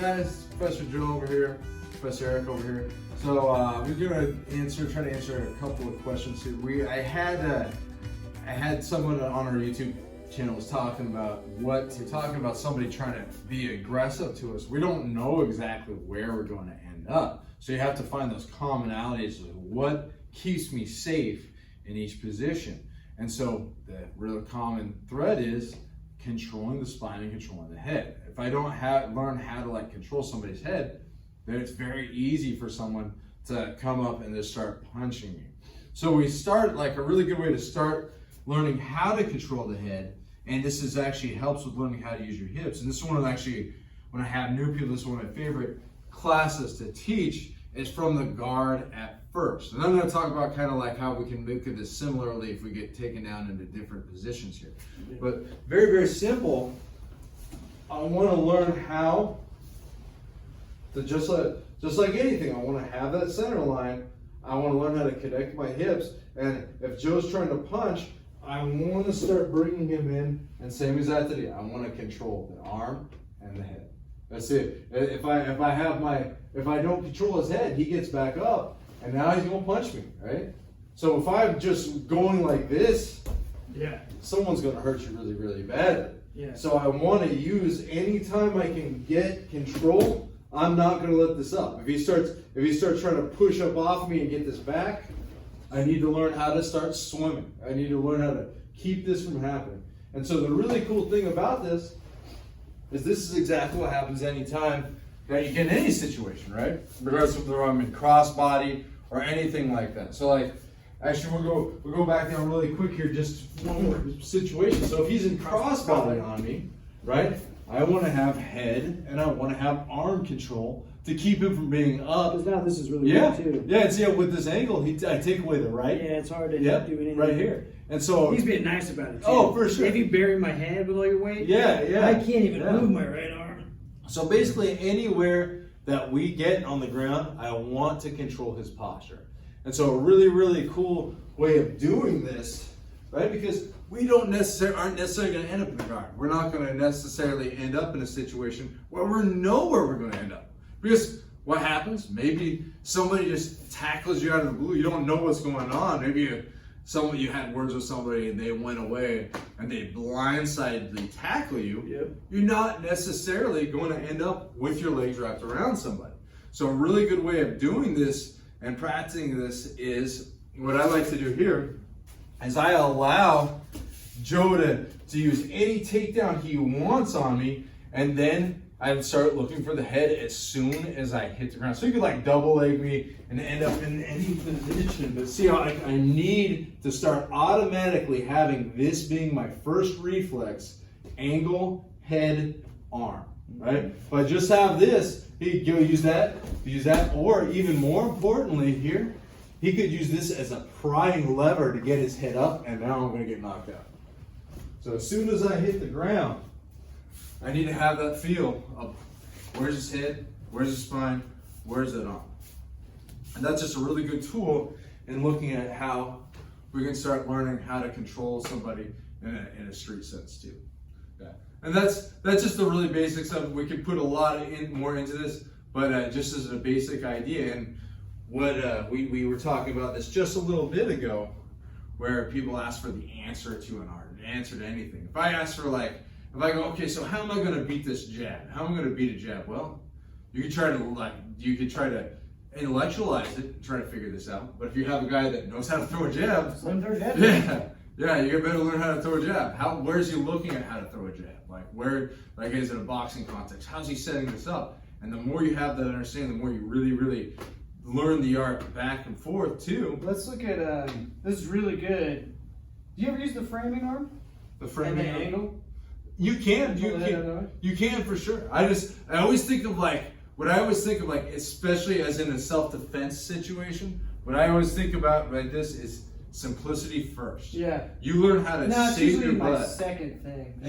guys, Professor Joe over here, Professor Eric over here. So we're gonna try to answer a couple of questions here. I had someone on our YouTube channel was talking about somebody trying to be aggressive to us. We don't know exactly where we're going to end up. So you have to find those commonalities of what keeps me safe in each position. And so the real common thread is controlling the spine and controlling the head. If I don't learn how to control somebody's head, then it's very easy for someone to come up and just start punching me. So we start, a really good way to start learning how to control the head, and this is actually helps with learning how to use your hips. And this is one of when I have new people, this is one of my favorite classes to teach, is from the guard at first. And I'm going to talk about kind of how we can make this similarly if we get taken down into different positions here. But very, very simple. I want to learn how to, just like anything, I want to have that center line. I want to learn how to connect my hips. And if Joe's trying to punch, I want to start bringing him in, and same as that today. I want to control the arm and the head. That's it. If I don't control his head, he gets back up, and now he's gonna punch me, right? So if I'm just going like this, someone's gonna hurt you really, really bad. Yeah. So I want to use anytime I can get control. I'm not gonna let this up. If he starts trying to push up off me and get this back, I need to learn how to start swimming. I need to learn how to keep this from happening. And so the really cool thing about this is exactly what happens anytime that you get in any situation, right? Regardless of whether I'm in crossbody or anything like that. So actually we'll go back down really quick here, just one more situation. So if he's in crossbody on me, right? I want to have head and I want to have arm control to keep him from being up. Because now this is really good too. Yeah, and see with this angle, I take away the right. Yeah, it's hard to do anything. Right here. And so he's being nice about it too. Oh, for sure. If you bury my head with all your weight, yeah. I can't even move my right arm. So basically anywhere that we get on the ground, I want to control his posture. And so a really, really cool way of doing this, right? Because we aren't necessarily going to end up in the guard. We're not going to necessarily end up in a situation where we know where we're going to end up. Because what happens? Maybe somebody just tackles you out of the blue. You don't know what's going on. Maybe you had words with somebody and they went away and they blindsidedly tackle you. Yep. You're not necessarily going to end up with your legs wrapped around somebody. So a really good way of doing this and practicing this is what I like to do here is I allow Joe to use any takedown he wants on me, and then I would start looking for the head as soon as I hit the ground. So you could double leg me and end up in any position. But see how I need to start automatically having this being my first reflex: angle, head, arm. Right? If I just have this, he could use that, or even more importantly here, he could use this as a prying lever to get his head up, and now I'm going to get knocked out. So as soon as I hit the ground, I need to have that feel of where's his head, where's his spine, where's it arm. And that's just a really good tool in looking at how we can start learning how to control somebody in a street sense too. Yeah. And that's just the really basics of it. We could put a lot more into this, but just as a basic idea. And what we were talking about this just a little bit ago, where people ask for the answer to an art, an answer to anything. If I ask for if I go, okay, so how am I going to beat this jab? How am I going to beat a jab? Well, you could try to intellectualize it and try to figure this out. But if you have a guy that knows how to throw a jab, you better learn how to throw a jab. Where's he looking at how to throw a jab? Is it a boxing context? How's he setting this up? And the more you have that understanding, the more you really, really learn the art back and forth too. Let's look at this is really good. Do you ever use the framing arm? The framing and the angle? You can for sure. I always think of especially as in a self-defense situation, what I always think about this is simplicity first. Yeah. You learn how to save your butt. My second thing.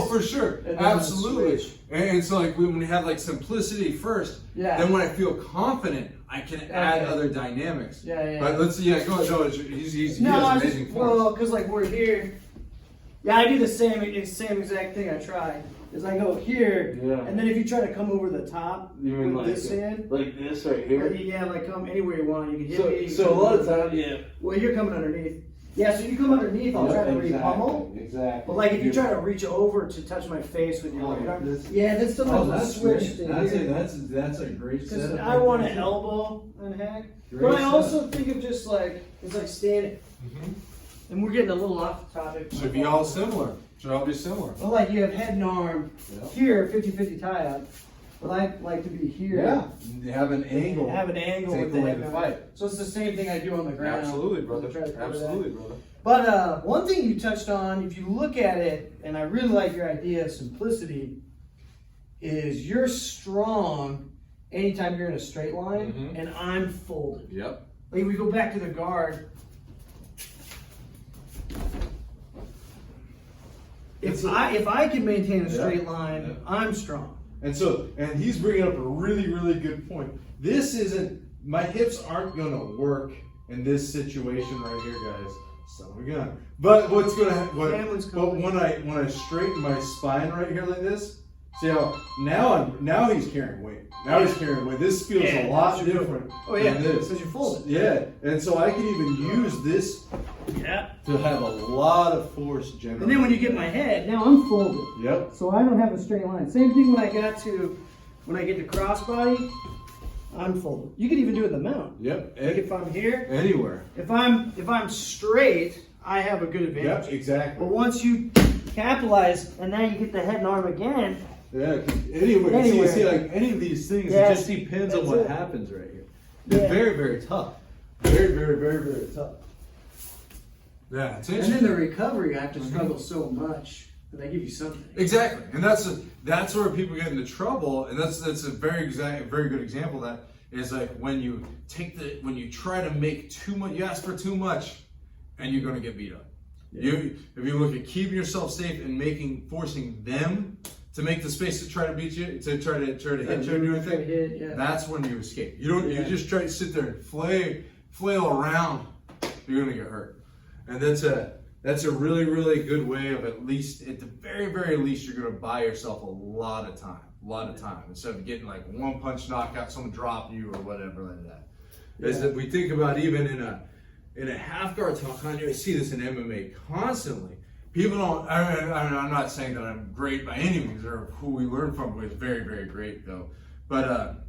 For sure. Absolutely. And so when we have simplicity first, then when I feel confident, I can add other dynamics. But let's go ahead. No, he has amazing forms. Well, because we're here. Yeah, I do the same exact thing I tried. is I go here, Yeah. and then if you try to come over the top You mean with like this hand, like this right here? yeah, like come anywhere you want. You can hit me. So a lot of times, yeah. Well, you're coming underneath. Yeah, so you come underneath, I'll try to re-pummel. Exactly. But like if you try to reach over to touch my face with your right arm, this- yeah, that's sometimes a switch thing. That's a great Because setup. I want to elbow and hack. Great But I setup. also think of just like, it's like standing. And we're getting a little off the topic. Should be all similar. Should all be similar. Well, like you have head and arm Yeah. here, 50-50 tie up. But I like to be here. Yeah. You have an angle. Have an angle Take with the the way head to and fight. arm. So it's the same thing I do on the ground. Absolutely, brother. Try to cover that. Absolutely, brother. But one thing you touched on, if you look at it, and I really like your idea of simplicity, is you're strong anytime you're in a straight line, Mhm. and I'm folded. Yep. Like we go back to the guard. If I can maintain a straight line, Yeah. I'm strong. And he's bringing up a really, really good point. This isn't, my hips aren't gonna work in this situation right here, guys. Son of a gun. But what's gonna Family's but coming. when I straighten my spine right here like this, see how now he's carrying weight. Now he's carrying weight. This feels Yeah, a lot that's true. different Oh yeah, than this. because you're folded. Yeah, and so I can even use this Yeah. to have a lot of force generally. And then when you get my head, now I'm folded. Yep. So I don't have a straight line. Same thing when I get to crossbody, I'm folded. You can even do it in the mount. Yep. Like if I'm here, Anywhere. if I'm straight, I have a good advantage. Yep, exactly. But once you capitalize and now you get the head and arm again, Yeah, 'cause anywhere. Anywhere. See, like any of these things, Yes, it just depends on that's what it. happens right here. It's Yeah. very, very tough. Very, very, very, very tough. Yeah, it's and then the recovery, I have to struggle so much that they give you something. Exactly, and that's where people get into trouble, and that's a very good example of that is like when you try to make too much, you ask for too much, and you're gonna get beat up. Yeah. If you look at keeping yourself safe and forcing them to make the space to try to beat you, to try to hit you or do anything, Yeah. that's when you escape. You don't. Yeah. You just try to sit there and flail around. You're gonna get hurt, and that's a really, really good way of at the very, very least, you're gonna buy yourself a lot of time. Instead of getting like one punch knockout, someone drop you or whatever like that. Is that we think about even in a half guard talk, I see this in MMA constantly. People don't. I'm not saying that I'm great by any means, or who we learn from is very, very great though. But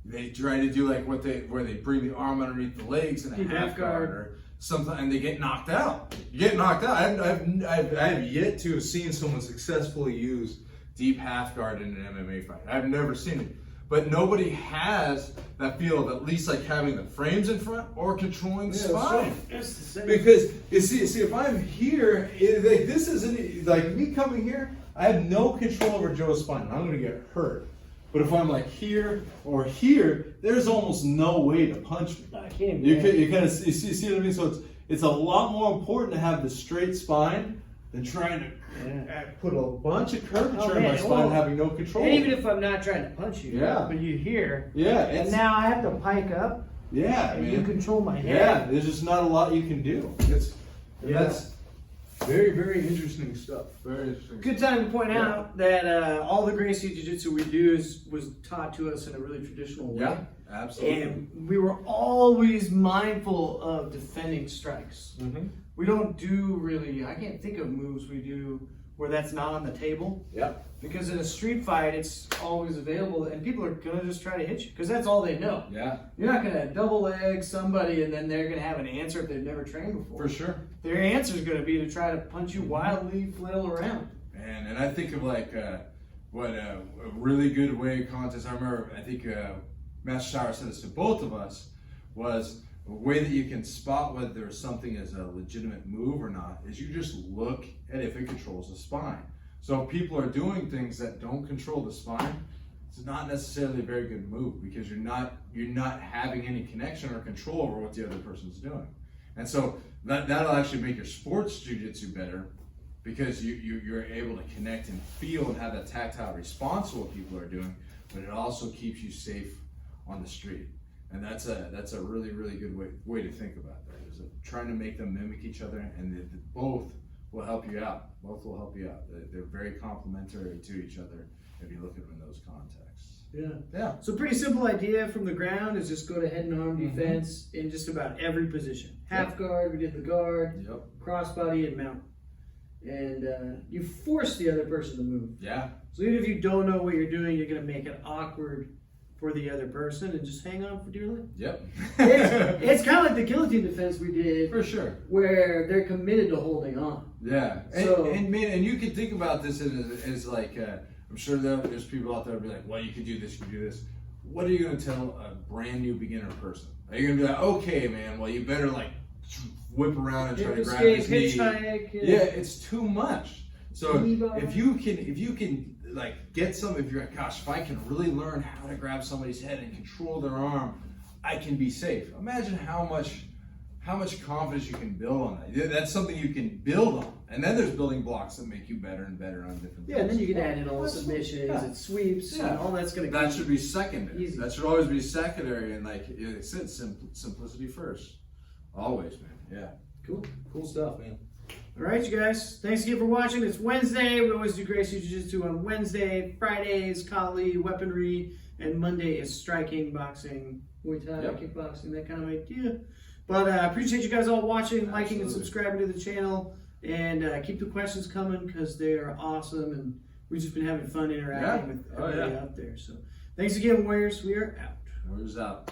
they try to do like where they bring the arm underneath the legs in a Keep half half guard guard. or something, and they get knocked out. You get knocked out. I have yet to have seen someone successfully use deep half guard in an MMA fight. I've never seen it. But nobody has that feel of at least like having the frames in front or controlling the spine. It's the same. Because you see, if I'm here, this isn't like me coming here. I have no control over Joe's spine. I'm going to get hurt. But if I'm like here or here, there's almost no way to punch me. I can't. You kind of see what I mean. So it's a lot more important to have the straight spine than trying to put a bunch of curvature in my spine, and having no control. And even if I'm not trying to punch you, Yeah. but you hear, Yeah, and now I have to pike up, yeah, and man. you control my head. Yeah, there's just not a lot you can do. That's very, very interesting stuff. Very interesting. Good time to point out that all the Gracie Jiu-Jitsu we do was taught to us in a really traditional way. Yeah, absolutely. And we were always mindful of defending strikes. Mm-hmm. We don't do really, I can't think of moves we do where that's not on the table. Yep. Because in a street fight, it's always available, and people are gonna just try to hit you because that's all they know. Yeah. You're not gonna double leg somebody and then they're gonna have an answer if they've never trained before. For sure. Their answer is gonna be to try to punch you wildly, flail around. And I think of like what a really good way of contest. I think Master Sauer said this to both of us was a way that you can spot whether something is a legitimate move or not is you just look at if it controls the spine. So if people are doing things that don't control the spine, it's not necessarily a very good move because you're not having any connection or control over what the other person's doing. And so that'll actually make your sports jiu-jitsu better because you're able to connect and feel and have that tactile response to what people are doing, but it also keeps you safe on the street. And that's a really, really good way to think about that, is trying to make them mimic each other and both will help you out. Both will help you out. They're very complementary to each other if you look at them in those contexts. Yeah. So pretty simple idea from the ground is just go to head and arm defense in just about every position. Half guard, we did the guard, crossbody, and mount. And you force the other person to move. Yeah. So even if you don't know what you're doing, you're going to make it awkward for the other person and just hang on for dear life. Yep. It's kind of like the guillotine defense we did. For sure. Where they're committed to holding on. Yeah. And you could think about this as like, I'm sure there's people out there who be like, well, you could do this, you could do this. What are you going to tell a brand new beginner person? Are you going to be like, okay, man, well, you better like whip around and try to grab this knee. Yeah, it's too much. So if you can like get some, if you're like, gosh, if I can really learn how to grab somebody's head and control their arm, I can be safe. Imagine how much confidence you can build on that. That's something you can build on. And then there's building blocks that make you better and better on different things. Yeah, and then you can add in all the submissions and sweeps and all that's going to That should be secondary. Easy. That should always be secondary, and like it said, simplicity first. Always, man. Yeah. Cool stuff, man. All right, you guys. Thanks again for watching. It's Wednesday. We always do Gracie Jiu-Jitsu on Wednesday. Fridays, Kali, weaponry, and Monday is striking, boxing, Muay Thai, kickboxing, that kind of idea. But I appreciate you guys all watching, liking, and subscribing to the channel. And keep the questions coming because they are awesome. And we've just been having fun interacting with everybody out there. So thanks again, Warriors. We are out. Warriors out.